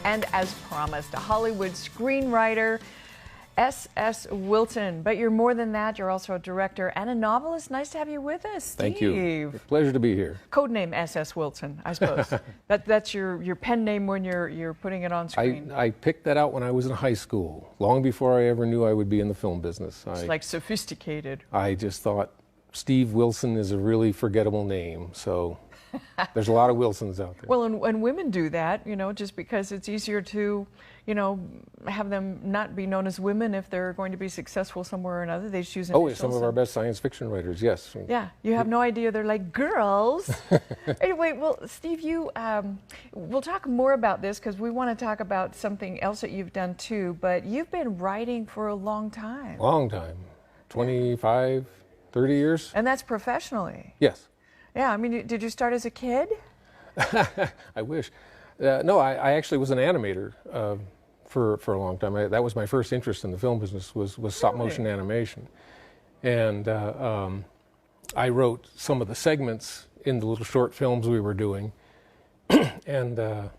And as promised, a Hollywood screenwriter, S.S. Wilson. But you're more than that. You're also a director and a novelist. Nice to have you with us, Steve. Thank you. Pleasure to be here. Codename S.S. Wilson, I suppose. That's your pen name when you're putting it on screen. I picked that out when I was in high school, long before I ever knew I would be in the film business. It's like sophisticated. I just thought Steve Wilson is a really forgettable name, so there's a lot of Wilsons out there. Well, and women do that, just because it's easier to, have them not be known as women if they're going to be successful somewhere or another. They choose initials. Oh, some of our best science fiction writers, yes. Yeah, you have no idea. They're like girls. Anyway, well, Steve, we'll talk more about this because we want to talk about something else that you've done too, but you've been writing for a long time. Long time, 25, 30 years. And that's professionally. Yes. Yeah, I mean, did you start as a kid? I wish. No, I actually was an animator for a long time. That was my first interest in the film business, was stop motion animation. And I wrote some of the segments in the little short films we were doing. And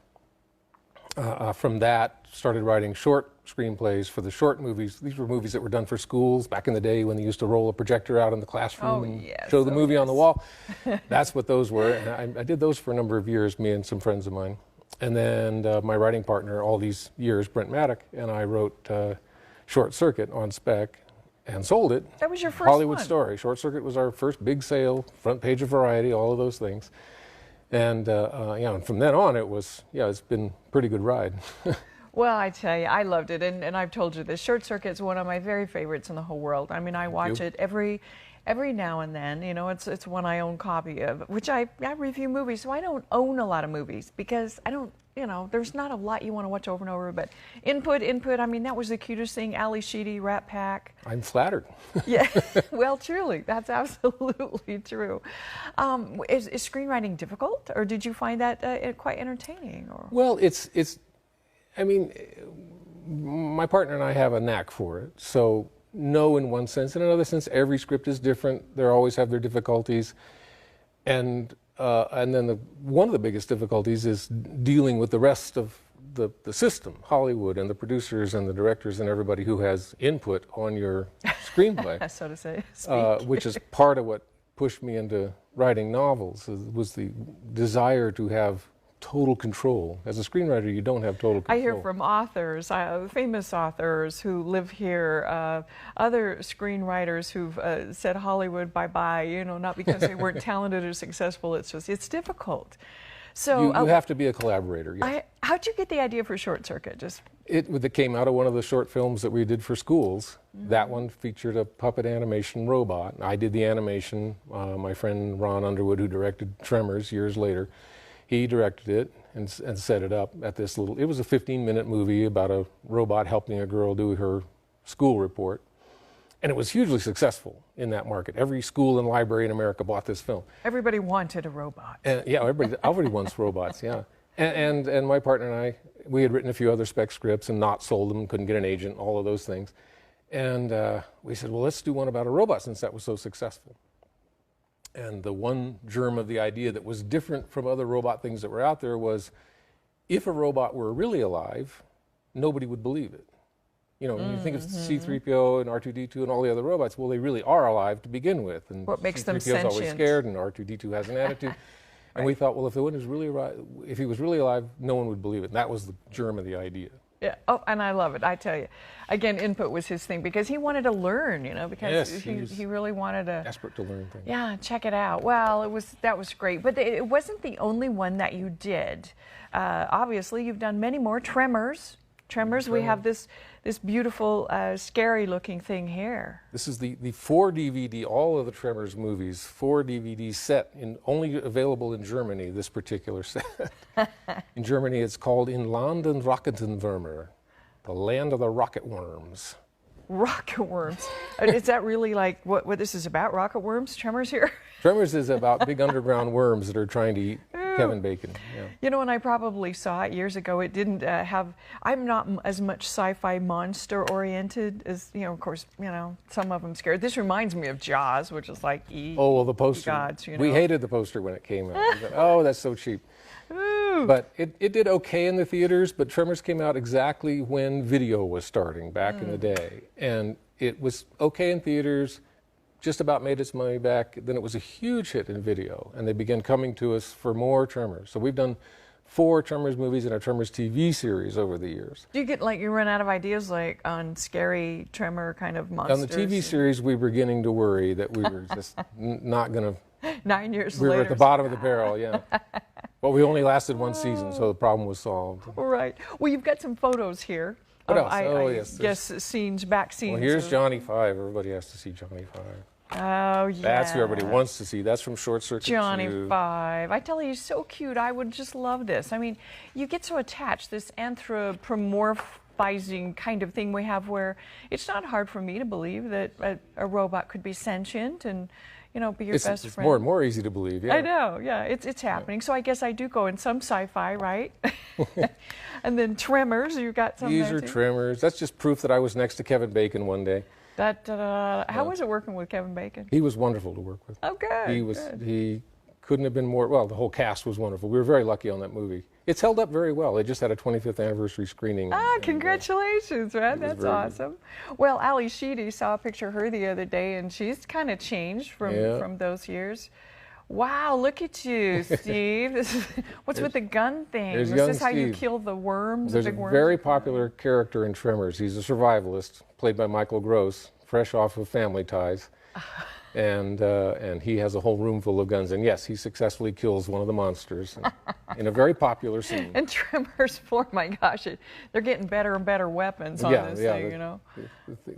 from that, started writing short screenplays for the short movies. These were movies that were done for schools back in the day when they used to roll a projector out in the classroom and show the movie on the wall. That's what those were. And I did those for a number of years, me and some friends of mine. And then my writing partner all these years, Brent Maddock, and I wrote Short Circuit on spec and sold it. That was your first Hollywood Story. Short Circuit was our first big sale, front page of Variety, all of those things. And and from then on, it's been a pretty good ride. Well, I tell you, I loved it, and I've told you this. Short Circuit is one of my very favorites in the whole world. I mean, I watch it every now and then. It's one I own copy of, which I review movies, so I don't own a lot of movies because I don't, there's not a lot you want to watch over and over. But input. I mean, that was the cutest thing. Ali Sheedy, Rat Pack. I'm flattered. Yeah, well, truly, that's absolutely true. Is screenwriting difficult, or did you find that quite entertaining? Or? Well, I mean, my partner and I have a knack for it. So, no, in one sense. In another sense, every script is different. They always have their difficulties. And then one of the biggest difficulties is dealing with the rest of the system, Hollywood and the producers and the directors and everybody who has input on your screenplay. So to say. Which is part of what pushed me into writing novels, was the desire to have total control. As a screenwriter, you don't have total control. I hear from authors, famous authors who live here, other screenwriters who've said Hollywood bye-bye, not because they weren't talented or successful, it's difficult. So you have to be a collaborator. Yes. How'd you get the idea for Short Circuit? It came out of one of the short films that we did for schools. That one featured a puppet animation robot. I did the animation. My friend Ron Underwood, who directed Tremors years later, he directed it and set it up at this it was a 15-minute movie about a robot helping a girl do her school report. And it was hugely successful in that market. Every school and library in America bought this film. Everybody wanted a robot. And, yeah, everybody wants robots, yeah. And my partner and I, we had written a few other spec scripts and not sold them, couldn't get an agent, all of those things. And we said, well, let's do one about a robot since that was so successful. And the one germ of the idea that was different from other robot things that were out there was, if a robot were really alive, nobody would believe it. When you think of C-3PO and R2-D2 and all the other robots, well, they really are alive to begin with. And what makes them sentient? C-3PO is always scared, and R2-D2 has an attitude. And we thought, well, if he was really alive, no one would believe it. And that was the germ of the idea. Yeah. Oh, and I love it. I tell you, again, input was his thing because he wanted to learn. Because he really wanted to. Desperate to learn things. Yeah, check it out. Well, that was great, but it wasn't the only one that you did. Obviously, you've done many more. Tremors. We have this beautiful, scary-looking thing here. This is the 4-DVD, all of the Tremors movies, 4 DVD set, only available in Germany, this particular set. In Germany, it's called In Landen Rakettenwürmer, the land of the rocket worms. Rocket worms. Is that really like what this is about, rocket worms, Tremors here? Tremors is about big underground worms that are trying to eat Kevin Bacon. Yeah. And I probably saw it years ago. It didn't I'm not as much sci-fi monster oriented as, of course, some of them scared. This reminds me of Jaws, which is like, oh, well, the poster. Gods, We hated the poster when it came out. We thought, oh, that's so cheap. Ooh, But it did okay in the theaters, but Tremors came out exactly when video was starting back in the day. And it was okay in theaters, just about made its money back. Then it was a huge hit in video, and they began coming to us for more Tremors. So we've done 4 Tremors movies and a Tremors TV series over the years. Do you get, like, you run out of ideas, like, on scary Tremor kind of monsters? On the TV series, we were beginning to worry that we were just not going to... 9 years we later. were at the bottom of the barrel, yeah. But we only lasted 1 season, so the problem was solved. Right. Well, you've got some photos here. What else? Yes, scenes, back scenes. Well, here's Johnny Five. Everybody has to see Johnny Five. Oh, yeah. That's who everybody wants to see. That's from Short Circuit 2. Johnny Five. I tell you, he's so cute. I would just love this. I mean, you get so attached, this anthropomorphizing kind of thing we have where it's not hard for me to believe that a robot could be sentient and, you know, be your best friend. It's more and more easy to believe, yeah. I know, yeah, it's happening. Yeah. So I guess I do go in some sci-fi, right? And then Tremors, you got some. These are Tremors. That's just proof that I was next to Kevin Bacon one day. How was it working with Kevin Bacon? He was wonderful to work with. Oh, good. He couldn't have been more, well, the whole cast was wonderful. We were very lucky on that movie. It's held up very well. They just had a 25th anniversary screening. Congratulations, man. That's awesome. Good. Well, Ali Sheedy, saw a picture of her the other day, and she's kind of changed from those years. Wow, look at you, Steve. What's with the gun thing? Is this how you kill the worms? There's a very popular character in Tremors. He's a survivalist, played by Michael Gross, fresh off of Family Ties. And he has a whole room full of guns. And yes, he successfully kills one of the monsters in a very popular scene. And Tremors 4, my gosh, they're getting better and better weapons on this thing, you know.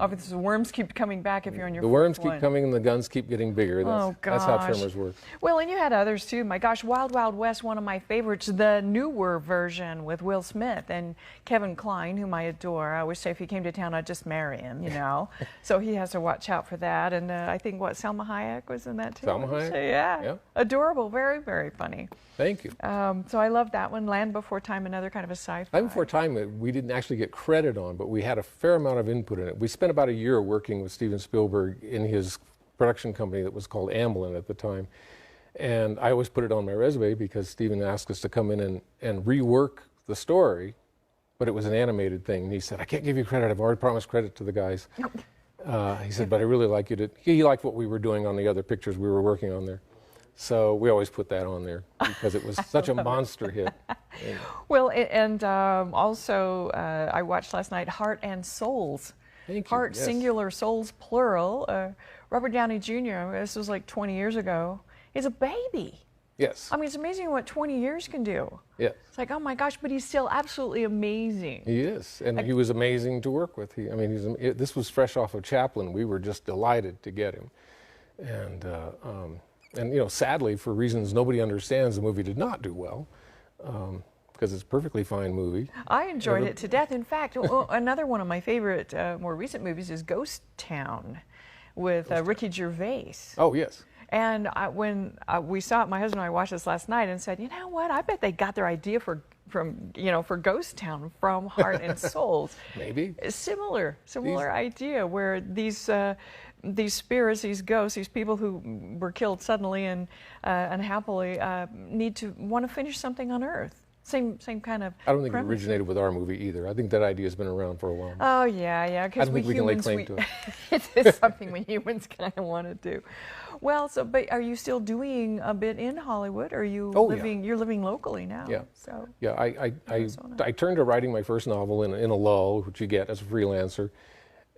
Obviously, the worms keep coming back if you're on your The worms keep coming and the guns keep getting bigger. That's how Tremors work. Well, and you had others too. My gosh, Wild Wild West, one of my favorites, the newer version with Will Smith and Kevin Kline, whom I adore. I always say if he came to town, I'd just marry him, you know. So he has to watch out for that. And I think, Selma Hayek was in that too. Selma Hayek? Yeah. Adorable, very, very funny. Thank you. So I love that one. Land Before Time, another kind of a sci-fi. Land Before Time, we didn't actually get credit on, but we had a fair amount of input in it. We spent about a year working with Steven Spielberg in his production company that was called Amblin at the time. And I always put it on my resume because Steven asked us to come in and rework the story, but it was an animated thing. And he said, I can't give you credit. I've already promised credit to the guys. He said, but I really like you to... He liked what we were doing on the other pictures we were working on there. So we always put that on there because it was such a monster hit. Well, and also I watched last night Heart and Souls. Thank you. Heart, yes. singular, souls, plural. Robert Downey Jr., this was like 20 years ago, is a baby. Yes. I mean, it's amazing what 20 years can do. Yes. It's like, oh my gosh, but he's still absolutely amazing. He is, and he was amazing to work with. This was fresh off of Chaplin. We were just delighted to get him. And you know, sadly, for reasons nobody understands, the movie did not do well. Because it's a perfectly fine movie. I enjoyed it to death. In fact, another one of my favorite, more recent movies is Ghost Town with Ricky Gervais. Oh, yes. And when we saw it, my husband and I watched this last night and said, you know what, I bet they got their idea for Ghost Town from Heart and Souls. Maybe. Similar idea where these spirits, these ghosts, these people who were killed suddenly and unhappily want to finish something on Earth. Same kind of I don't think premise. It originated with our movie either. I think that idea has been around for a while. Oh, yeah. I don't think we can lay claim to it. It's something we humans kind of want to do. Well, but are you still doing a bit in Hollywood? Or are you living? Yeah. You're living locally now. Yeah. So. Yeah. I turned to writing my first novel in a lull, which you get as a freelancer,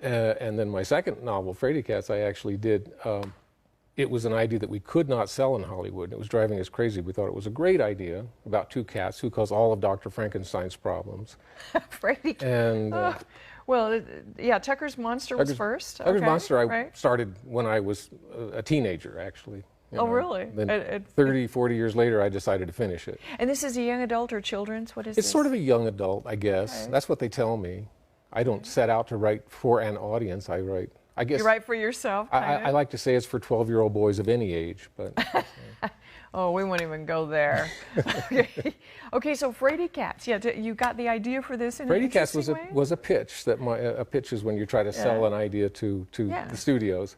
and then my second novel, Fraidy Cats, I actually did. It was an idea that we could not sell in Hollywood. It was driving us crazy. We thought it was a great idea about 2 cats who cause all of Dr. Frankenstein's problems. Fraidy Cats. And Tucker's Monster was first. Tucker's Monster I started when I was a teenager, actually. Really? Then 30, 40 years later, I decided to finish it. And this is a young adult or children's? What is this? It's sort of a young adult, I guess. Okay. That's what they tell me. I don't set out to write for an audience. I guess you write for yourself. I like to say it's for 12-year-old boys of any age, but. Oh, we won't even go there. Okay, so Fraidy Cats. Yeah, you got the idea for this in Fraidy an Cats interesting way? was a pitch. A pitch is when you try to sell an idea to the studios,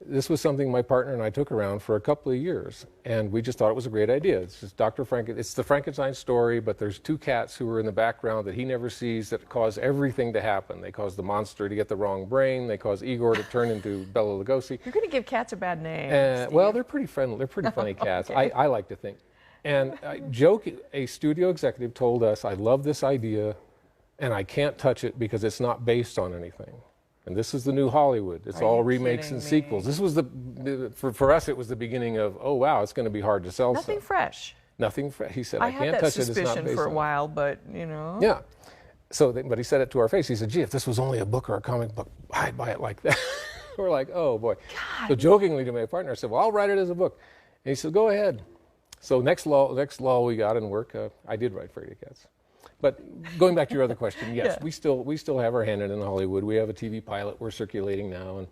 this was something my partner and I took around for a couple of years, and we just thought it was a great idea. It's just it's the Frankenstein story, but there's two cats who are in the background that he never sees that cause everything to happen. They cause the monster to get the wrong brain. They cause Igor to turn into Bela Lugosi. You're going to give cats a bad name. Well, they're pretty friendly. They're pretty funny cats. Okay. I like to think. And a studio executive told us, I love this idea, and I can't touch it because it's not based on anything. And this is the new Hollywood. It's all remakes and sequels. This was for us, it was the beginning of, oh, wow, it's going to be hard to sell. Nothing fresh. Nothing fresh. He said, I can't touch it. It's not based on it. I had that suspicion for a while, but, you know. Yeah. So, but he said it to our face. He said, gee, if this was only a book or a comic book, I'd buy it like that. We're like, oh, boy. God. So jokingly to my partner, I said, well, I'll write it as a book. And he said, go ahead. So next law we got in work, I did write Fraidy Cats. But going back to your other question, yes, Yeah. we still have our hand in Hollywood. We have a TV pilot we're circulating now, and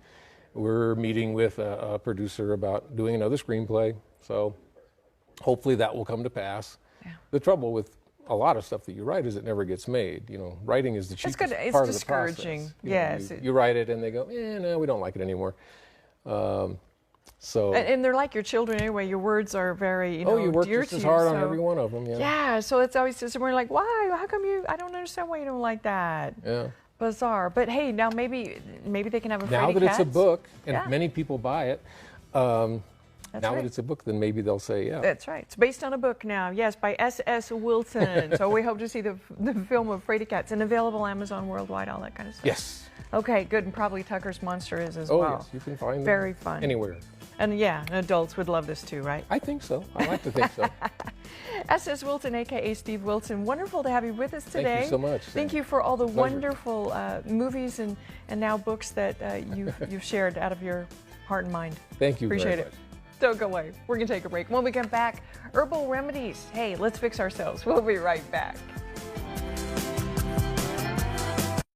we're meeting with a producer about doing another screenplay. So hopefully that will come to pass. Yeah. The trouble with a lot of stuff that you write is it never gets made. You know, writing is the cheapest part of the process. It's discouraging. Yes. You write it and they go, no, we don't like it anymore. So and they're like your children anyway. Your words are very, you work dear just to as you, hard on every one of them. Yeah. Yeah. So it's always just we're like, why? How come you? I don't understand why you don't like that. Yeah. Bizarre. But hey, now maybe they can have a Fraidy now that Cats. it's a book and many people buy it. Now right. that it's a book, then maybe they'll say, yeah. That's right. It's based on a book now, yes, by S.S. Wilson. So we hope to see the film of Fraidy Cats, and available Amazon worldwide, all that kind of stuff. Yes. Okay, good, and probably Tucker's Monster is as well. Oh, yes, you can find them very fun. anywhere. And yeah, adults would love this too, right? I think so. I like to think so. S.S. Wilson, a.k.a. Steve Wilson, wonderful to have you with us today. Thank you so much. Thank you for all the Pleasure. wonderful movies and now books that you've shared out of your heart and mind. Thank you Appreciate very it. much. Don't go away. We're going to take a break. When we come back, herbal remedies. Hey, let's fix ourselves. We'll be right back.